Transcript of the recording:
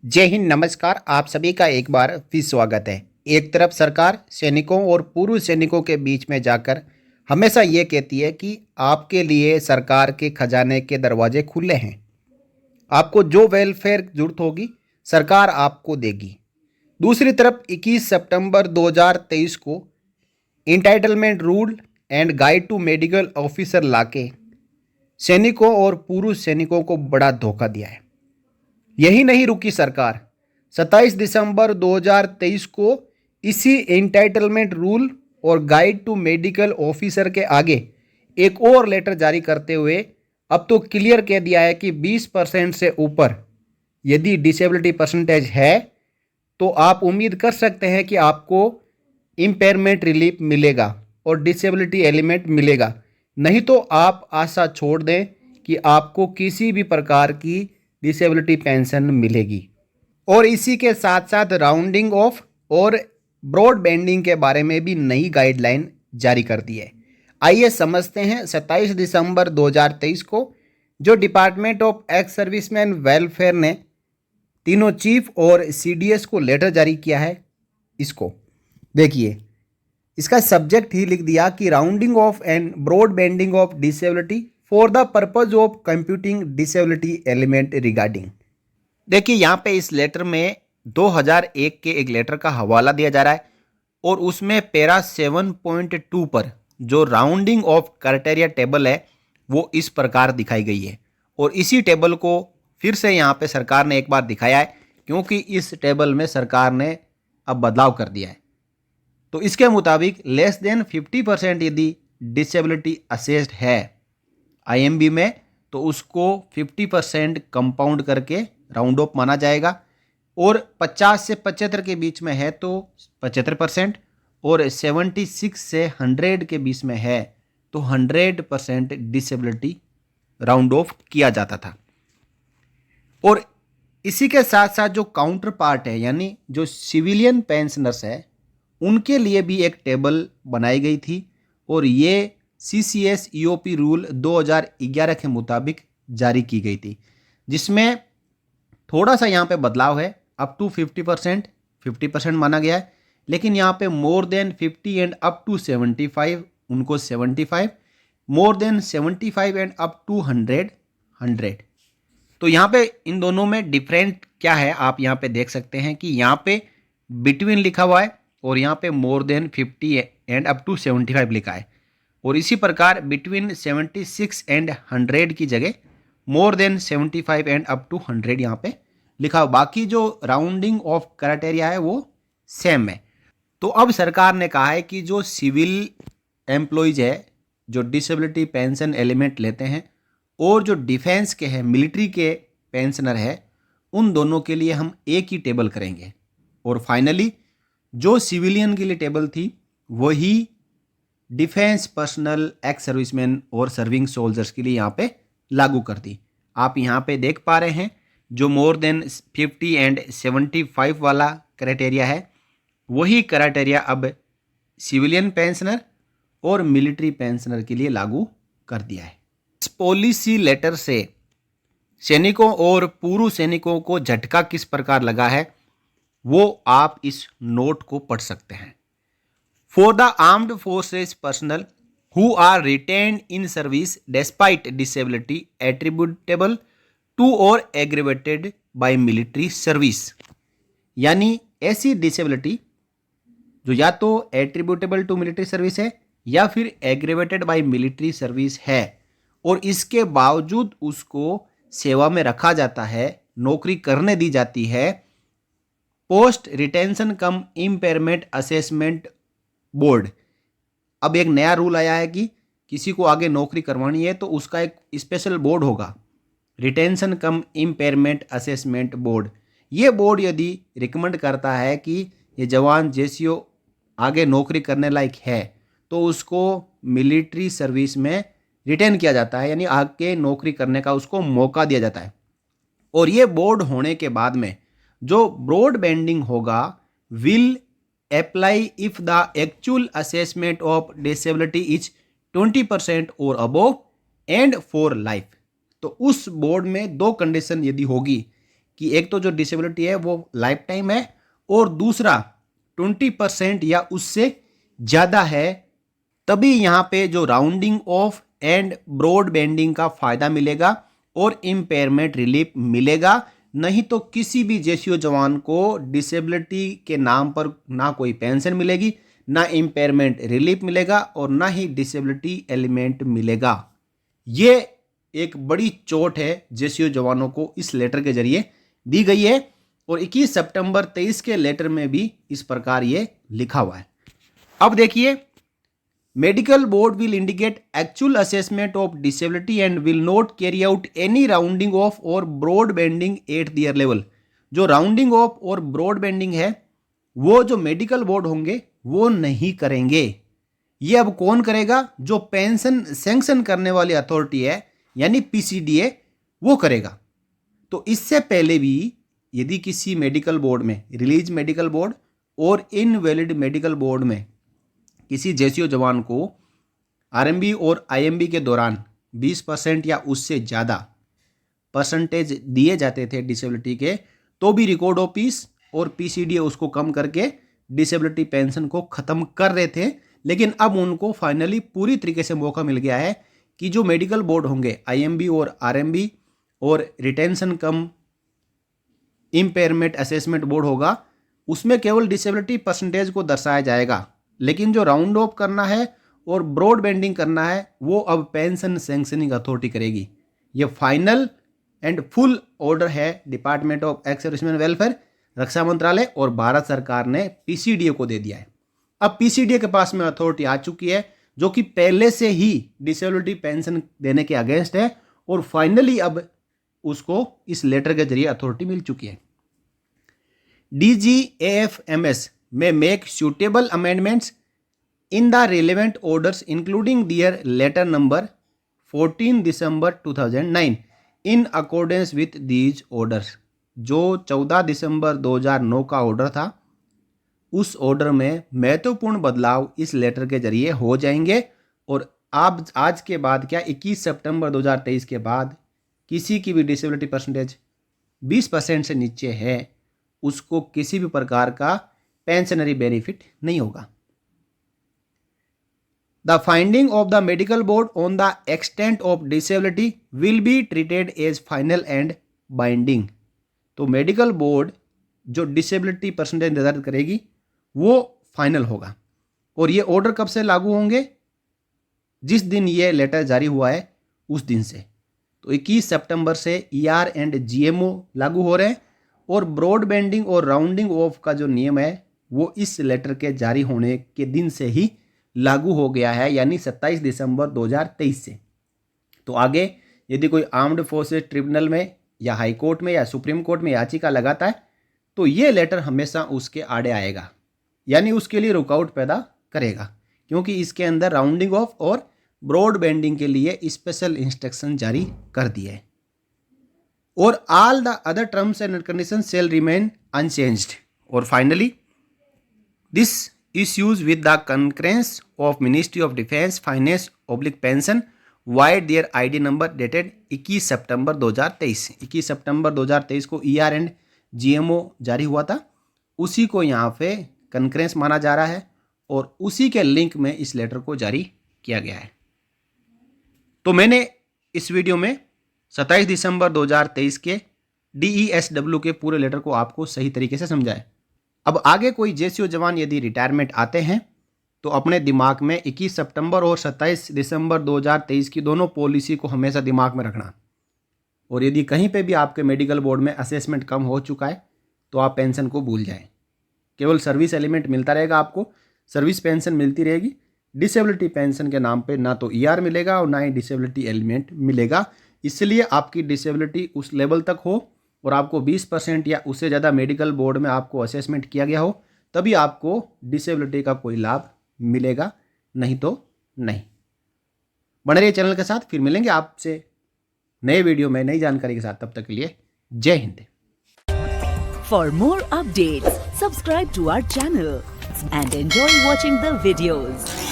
जय हिंद, नमस्कार। आप सभी का एक बार फिर स्वागत है। एक तरफ सरकार सैनिकों और पूर्व सैनिकों के बीच में जाकर हमेशा ये कहती है कि आपके लिए सरकार के खजाने के दरवाजे खुले हैं। आपको जो वेलफेयर जरूरत होगी सरकार आपको देगी। दूसरी तरफ 21 सितंबर 2023 को entitlement rule and guide to medical officer लाके सैनिकों और पूर्व सैनिकों को बड़ा धोखा दिया है। यही नहीं रुकी सरकार, 27 दिसंबर 2023 को इसी एंटाइटलमेंट रूल और गाइड टू मेडिकल ऑफिसर के आगे एक और लेटर जारी करते हुए अब तो क्लियर कह दिया है कि 20% से ऊपर यदि डिसेबिलिटी परसेंटेज है तो आप उम्मीद कर सकते हैं कि आपको इम्पेयरमेंट रिलीफ मिलेगा और डिसेबिलिटी एलिमेंट मिलेगा। नहीं तो आप आशा छोड़ दें कि आपको किसी भी प्रकार की डिसेबिलिटी पेंशन मिलेगी। और इसी के साथ साथ राउंडिंग ऑफ और ब्रॉड बैंडिंग के बारे में भी नई गाइडलाइन जारी कर दी है। आइए समझते हैं। 27 दिसंबर 2023 को जो department of ex serviceman welfare ने तीनों चीफ और सीडीएस को लेटर जारी किया है, इसको देखिए। इसका सब्जेक्ट ही लिख दिया कि rounding off and broad banding of disability for the purpose of computing disability element regarding. देखिए यहाँ पे इस लेटर में 2001 के एक लेटर का हवाला दिया जा रहा है और उसमें पैरा 7.2 पर जो राउंडिंग ऑफ क्राइटेरिया टेबल है वो इस प्रकार दिखाई गई है। और इसी टेबल को फिर से यहाँ पे सरकार ने एक बार दिखाया है, क्योंकि इस टेबल में सरकार ने अब बदलाव कर दिया है। तो इसके मुताबिक लेस देन 50% यदि डिसेबिलिटी असेस्ड है आईएमबी में तो उसको 50% कंपाउंड करके राउंड ऑफ माना जाएगा। और 50 से 75 के बीच में है तो 75%, और 76 से 100 के बीच में है तो 100% डिसेबिलिटी राउंड ऑफ किया जाता था। और इसी के साथ साथ जो काउंटर पार्ट है यानी जो सिविलियन पेंशनर्स है उनके लिए भी एक टेबल बनाई गई थी और ये सीसीएस ईओपी रूल 2011 के मुताबिक जारी की गई थी, जिसमें थोड़ा सा यहाँ पे बदलाव है। अप टू 50% माना गया है, लेकिन यहाँ पे more than 50 and up to 75 उनको 75, more than 75 and up to 100। तो यहाँ पे इन दोनों में डिफरेंट क्या है आप यहाँ पे देख सकते हैं कि यहाँ पे बिटवीन लिखा हुआ है और यहाँ पे more than 50 and up to 75 लिखा है। और इसी प्रकार बिटवीन 76 एंड 100 की जगह more than 75 and up to 100 यहाँ पे लिखा हो। बाकी जो राउंडिंग ऑफ क्राइटेरिया है वो सेम है। तो अब सरकार ने कहा है कि जो सिविल एम्प्लॉयज है जो डिसेबिलिटी पेंशन एलिमेंट लेते हैं और जो डिफेंस के हैं मिलिट्री के पेंशनर है उन दोनों के लिए हम एक ही टेबल करेंगे। और फाइनली जो सिविलियन के लिए टेबल थी वही डिफेंस पर्सनल एक्स सर्विसमैन और सर्विंग सोल्जर्स के लिए यहाँ पे लागू कर दी। आप यहाँ पे देख पा रहे हैं जो मोर देन 50 एंड 75 वाला क्राइटेरिया है वही क्राइटेरिया अब सिविलियन पेंशनर और मिलिट्री पेंशनर के लिए लागू कर दिया है। इस पॉलिसी लेटर से सैनिकों और पूर्व सैनिकों को झटका किस प्रकार लगा है वो आप इस नोट को पढ़ सकते हैं। For the armed forces personnel who are retained in service despite disability attributable to or aggravated by military service, यानी ऐसी डिसेबिलिटी जो या तो एट्रीब्यूटेबल टू मिलिट्री सर्विस है या फिर एग्रेवेटेड बाय मिलिट्री सर्विस है और इसके बावजूद उसको सेवा में रखा जाता है, नौकरी करने दी जाती है, पोस्ट रिटेंशन कम इम्पेयरमेंट असेसमेंट बोर्ड। अब एक नया रूल आया है कि किसी को आगे नौकरी करवानी है तो उसका एक स्पेशल बोर्ड होगा, रिटेंशन कम इम्पेयरमेंट असेसमेंट बोर्ड। ये बोर्ड यदि रिकमेंड करता है कि ये जवान जेसीओ आगे नौकरी करने लायक है तो उसको मिलिट्री सर्विस में रिटेन किया जाता है, यानी आगे नौकरी करने का उसको मौका दिया जाता है। और ये बोर्ड होने के बाद में जो ब्रॉड बैंडिंग होगा will apply if the actual assessment of disability is 20% or above and for life। तो उस बोर्ड में दो कंडीशन यदि होगी कि एक तो जो डिसेबिलिटी है वो लाइफ टाइम है और दूसरा 20% या उससे ज़्यादा है, तभी यहाँ पे जो rounding off and broad banding का फायदा मिलेगा और इम्पेयरमेंट रिलीफ मिलेगा। नहीं तो किसी भी जेसीओ जवान को डिसेबिलिटी के नाम पर ना कोई पेंशन मिलेगी, ना इम्पेयरमेंट रिलीफ मिलेगा और ना ही डिसेबिलिटी एलिमेंट मिलेगा। ये एक बड़ी चोट है जेसीओ जवानों को इस लेटर के जरिए दी गई है और 21 सितंबर 23 के लेटर में भी इस प्रकार ये लिखा हुआ है। अब देखिए, medical board will indicate actual assessment of disability and will not carry out any rounding off और broad banding at year level. जो राउंडिंग ऑफ और ब्रॉड बेंडिंग है वो जो मेडिकल बोर्ड होंगे वो नहीं करेंगे। ये अब कौन करेगा? जो पेंशन सैंक्शन करने वाली अथॉरिटी है यानी पीसीडीए, वो करेगा। तो इससे पहले भी यदि किसी मेडिकल बोर्ड में, रिलीज मेडिकल बोर्ड और इनवैलिड मेडिकल बोर्ड में किसी जेसीओ जवान को आरएमबी और आईएमबी के दौरान 20% या उससे ज़्यादा परसेंटेज दिए जाते थे डिसेबिलिटी के, तो भी रिकॉर्ड ऑफिस और पीसीडीए उसको कम करके डिसेबिलिटी पेंशन को ख़त्म कर रहे थे। लेकिन अब उनको फाइनली पूरी तरीके से मौका मिल गया है कि जो मेडिकल बोर्ड होंगे आईएमबी और आरएमबी और रिटेंशन कम इम्पेयरमेंट असेसमेंट बोर्ड होगा, उसमें केवल डिसेबिलिटी परसेंटेज को दर्शाया जाएगा। लेकिन जो राउंड ऑफ करना है और ब्रॉड बेंडिंग करना है वो अब पेंशन सैंक्शनिंग अथॉरिटी करेगी। ये फाइनल एंड फुल ऑर्डर है department of ex serviceman welfare, रक्षा मंत्रालय और भारत सरकार ने पीसीडीए को दे दिया है। अब पीसीडीए के पास में अथॉरिटी आ चुकी है जो कि पहले से ही डिसेबिलिटी पेंशन देने के अगेंस्ट है और फाइनली अब उसको इस लेटर के जरिए अथॉरिटी मिल चुकी है। DGAFMS may make suitable amendments in the relevant orders including their letter number 14 December 2009 in accordance with these orders। जो 14 दिसंबर 2009 का ऑर्डर था, उस ऑर्डर में महत्वपूर्ण बदलाव इस लेटर के जरिए हो जाएंगे और आप आज के बाद क्या 21 सितंबर 2023 के बाद किसी की भी डिसेबिलिटी परसेंटेज 20% से नीचे है उसको किसी भी प्रकार का पेंशनरी बेनिफिट नहीं होगा। The finding of the medical board on the extent of disability will be treated as final and binding. तो मेडिकल बोर्ड जो डिसेबिलिटी परसेंटेज निर्धारित करेगी वो फाइनल होगा और ये ऑर्डर कब से लागू होंगे? जिस दिन ये लेटर जारी हुआ है उस दिन से। तो 21 सितंबर से ER एंड GMO लागू हो रहे हैं और ब्रॉड बेंडिंग और राउंडिंग ऑफ का जो नियम है वो इस लेटर के जारी होने के दिन से ही लागू हो गया है, यानी 27 दिसंबर 2023 से। तो आगे यदि कोई आर्म्ड फोर्सेस ट्रिब्यूनल में या हाई कोर्ट में या सुप्रीम कोर्ट में याचिका लगाता है तो ये लेटर हमेशा उसके आड़े आएगा, यानी उसके लिए रुकावट पैदा करेगा, क्योंकि इसके अंदर राउंडिंग ऑफ और ब्रॉड बेंडिंग के लिए स्पेशल इंस्ट्रक्शन जारी कर दिए हैं। और all the other terms and condition shall remain unchanged. और finally this issues with the concurrence of Ministry of Defence Finance / Pension via their ID number dated 21 सितंबर 2023। 21 सितंबर 2023 को ER एंड GMO जारी हुआ था, उसी को यहाँ पे कंकरेंस माना जा रहा है और उसी के लिंक में इस लेटर को जारी किया गया है। तो मैंने इस वीडियो में 27 दिसंबर 2023 के DESW के पूरे लेटर को आपको सही तरीके से समझाया। अब आगे कोई जेसीओ जवान यदि रिटायरमेंट आते हैं तो अपने दिमाग में 21 सितंबर और 27 दिसंबर 2023 की दोनों पॉलिसी को हमेशा दिमाग में रखना। और यदि कहीं पे भी आपके मेडिकल बोर्ड में असेसमेंट कम हो चुका है तो आप पेंशन को भूल जाएं। केवल सर्विस एलिमेंट मिलता रहेगा, आपको सर्विस पेंशन मिलती रहेगी। डिसेबिलिटी पेंशन के नाम पे ना तो ER मिलेगा और ना ही डिसेबिलिटी एलिमेंट मिलेगा। इसलिए आपकी डिसेबिलिटी उस लेवल तक हो और आपको 20% या उससे ज़्यादा मेडिकल बोर्ड में आपको असेसमेंट किया गया हो तभी आपको डिसेबिलिटी का कोई लाभ मिलेगा, नहीं तो नहीं। बने रहिए चैनल के साथ, फिर मिलेंगे आपसे नए वीडियो में नई जानकारी के साथ। तब तक के लिए जय हिंद। For more updates subscribe to our channel and enjoy watching the videos.